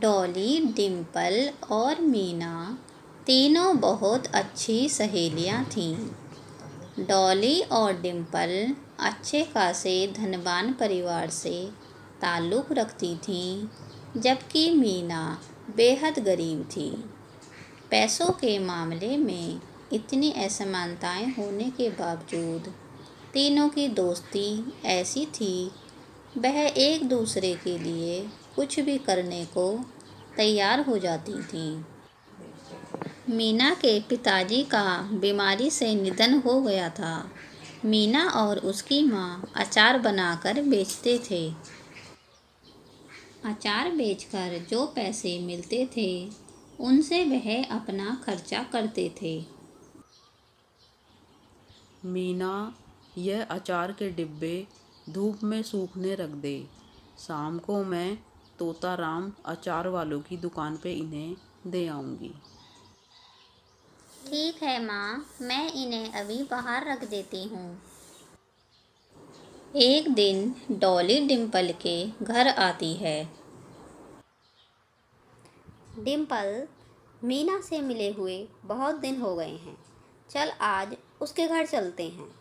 डॉली, डिम्पल और मीना तीनों बहुत अच्छी सहेलियां थीं। डॉली और डिम्पल अच्छे खासे धनवान परिवार से ताल्लुक़ रखती थीं, जबकि मीना बेहद गरीब थी। पैसों के मामले में इतनी असमानताएं होने के बावजूद तीनों की दोस्ती ऐसी थी, वह एक दूसरे के लिए कुछ भी करने को तैयार हो जाती थीं। मीना के पिताजी का बीमारी से निधन हो गया था। मीना और उसकी माँ अचार बनाकर बेचते थे। अचार बेचकर जो पैसे मिलते थे, उनसे वह अपना खर्चा करते थे। मीना, यह अचार के डिब्बे धूप में सूखने रख दे। शाम को मैं तोताराम अचार वालों की दुकान पे इन्हें दे आऊँगी। ठीक है माँ, मैं इन्हें अभी बाहर रख देती हूँ। एक दिन डॉली डिम्पल के घर आती है। डिम्पल, मीना से मिले हुए बहुत दिन हो गए हैं, चल आज उसके घर चलते हैं।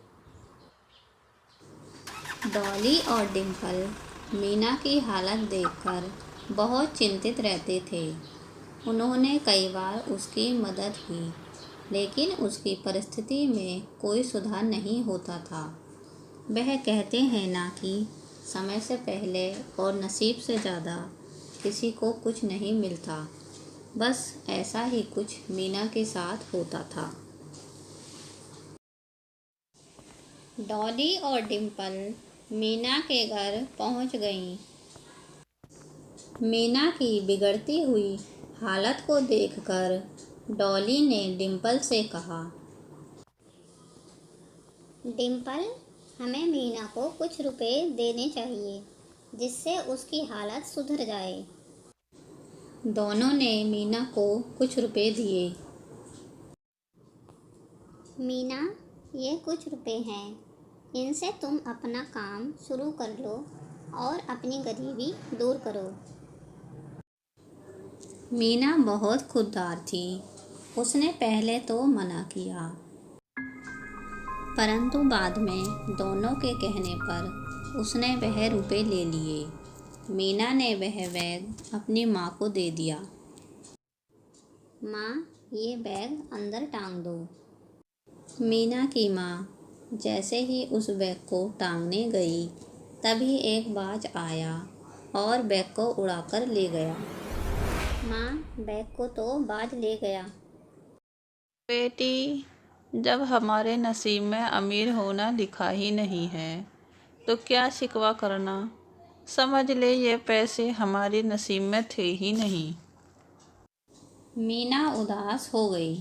डॉली और डिम्पल मीना की हालत देखकर बहुत चिंतित रहते थे। उन्होंने कई बार उसकी मदद की, लेकिन उसकी परिस्थिति में कोई सुधार नहीं होता था। वह कहते हैं ना कि समय से पहले और नसीब से ज़्यादा किसी को कुछ नहीं मिलता। बस ऐसा ही कुछ मीना के साथ होता था। डॉली और डिम्पल मीना के घर पहुंच गईं। मीना की बिगड़ती हुई हालत को देखकर डॉली ने डिम्पल से कहा, डिम्पल, हमें मीना को कुछ रुपए देने चाहिए, जिससे उसकी हालत सुधर जाए। दोनों ने मीना को कुछ रुपए दिए। मीना, ये कुछ रुपए हैं, इनसे तुम अपना काम शुरू कर लो और अपनी गरीबी दूर करो। मीना बहुत खुददार थी। उसने पहले तो मना किया, परंतु बाद में दोनों के कहने पर उसने वह रुपए ले लिए। मीना ने वह बैग अपनी माँ को दे दिया। माँ, ये बैग अंदर टांग दो। मीना की माँ जैसे ही उस बैग को टांगने गई, तभी एक बाज आया और बैग को उड़ाकर ले गया। माँ, बैग को तो बाज ले गया। बेटी, जब हमारे नसीब में अमीर होना लिखा ही नहीं है, तो क्या शिकवा करना। समझ ले, ये पैसे हमारे नसीब में थे ही नहीं। मीना उदास हो गई।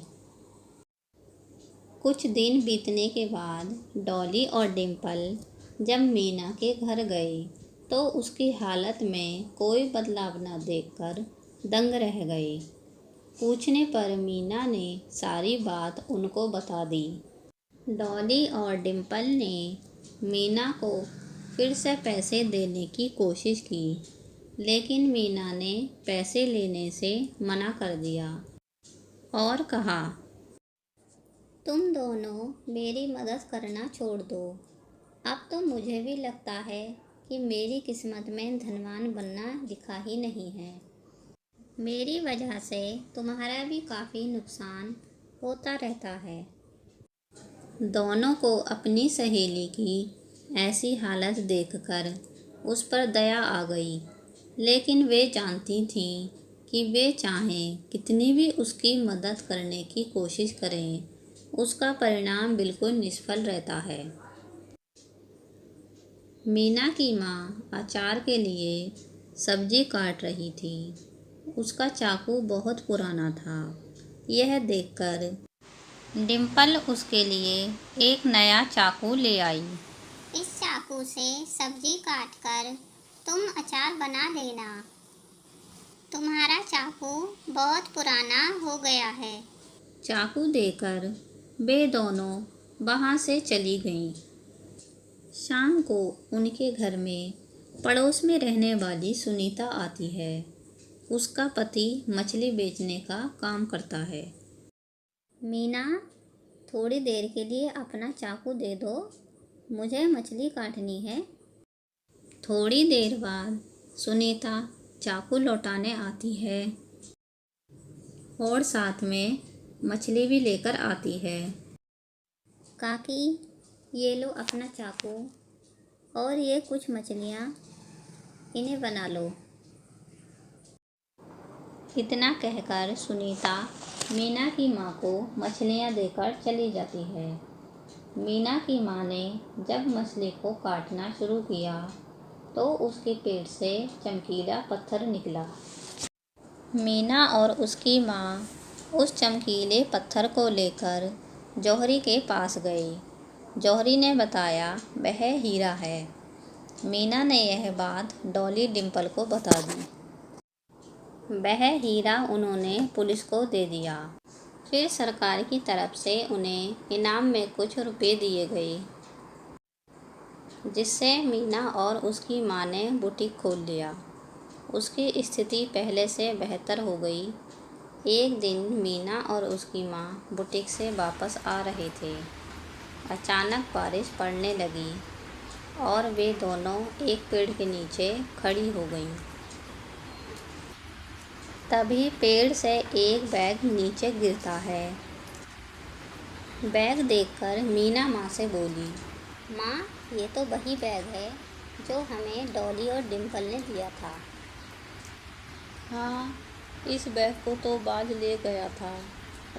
कुछ दिन बीतने के बाद डॉली और डिम्पल जब मीना के घर गए, तो उसकी हालत में कोई बदलाव न देखकर दंग रह गए। पूछने पर मीना ने सारी बात उनको बता दी। डॉली और डिम्पल ने मीना को फिर से पैसे देने की कोशिश की, लेकिन मीना ने पैसे लेने से मना कर दिया और कहा, तुम दोनों मेरी मदद करना छोड़ दो। अब तो मुझे भी लगता है कि मेरी किस्मत में धनवान बनना लिखा ही नहीं है। मेरी वजह से तुम्हारा भी काफ़ी नुकसान होता रहता है। दोनों को अपनी सहेली की ऐसी हालत देखकर उस पर दया आ गई, लेकिन वे जानती थीं कि वे चाहें कितनी भी उसकी मदद करने की कोशिश करें, उसका परिणाम बिल्कुल निष्फल रहता है। मीना की माँ अचार के लिए सब्जी काट रही थी। उसका चाकू बहुत पुराना था। यह देखकर डिम्पल उसके लिए एक नया चाकू ले आई। इस चाकू से सब्जी काटकर तुम अचार बना देना। तुम्हारा चाकू बहुत पुराना हो गया है। चाकू देकर वे दोनों वहाँ से चली गईं। शाम को उनके घर में पड़ोस में रहने वाली सुनीता आती है। उसका पति मछली बेचने का काम करता है। मीना, थोड़ी देर के लिए अपना चाकू दे दो, मुझे मछली काटनी है। थोड़ी देर बाद सुनीता चाकू लौटाने आती है और साथ में मछली भी लेकर आती है। काकी, ये लो अपना चाकू और ये कुछ मछलियाँ, इन्हें बना लो। इतना कहकर सुनीता मीना की माँ को मछलियाँ देकर चली जाती है। मीना की माँ ने जब मछली को काटना शुरू किया तो उसके पेट से चमकीला पत्थर निकला। मीना और उसकी माँ उस चमकीले पत्थर को लेकर जौहरी के पास गई। जौहरी ने बताया वह हीरा है। मीना ने यह बात डॉली डिम्पल को बता दी। वह हीरा उन्होंने पुलिस को दे दिया। फिर सरकार की तरफ से उन्हें इनाम में कुछ रुपए दिए गए, जिससे मीना और उसकी माँ ने बुटीक खोल लिया। उसकी स्थिति पहले से बेहतर हो गई। एक दिन मीना और उसकी माँ बुटीक से वापस आ रहे थे। अचानक बारिश पड़ने लगी और वे दोनों एक पेड़ के नीचे खड़ी हो गईं। तभी पेड़ से एक बैग नीचे गिरता है। बैग देखकर मीना माँ से बोली, माँ, ये तो वही बैग है जो हमें डॉली और डिम्पल ने दिया था। हाँ, इस बैग को तो बाज ले गया था।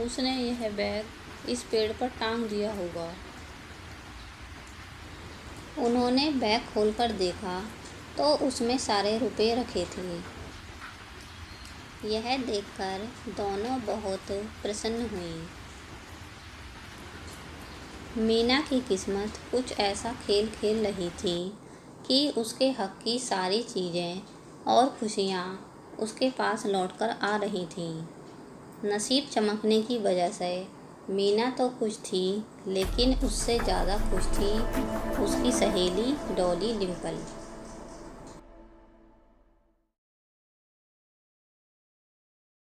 उसने यह बैग इस पेड़ पर टांग दिया होगा। उन्होंने बैग खोलकर देखा तो उसमें सारे रुपए रखे थे। यह देखकर दोनों बहुत प्रसन्न हुई। मीना की किस्मत कुछ ऐसा खेल खेल रही थी कि उसके हक की सारी चीज़ें और खुशियाँ उसके पास लौटकर आ रही थीं। नसीब चमकने की वजह से मीना तो खुश थी, लेकिन उससे ज़्यादा खुश थी उसकी सहेली डॉली डिम्पल।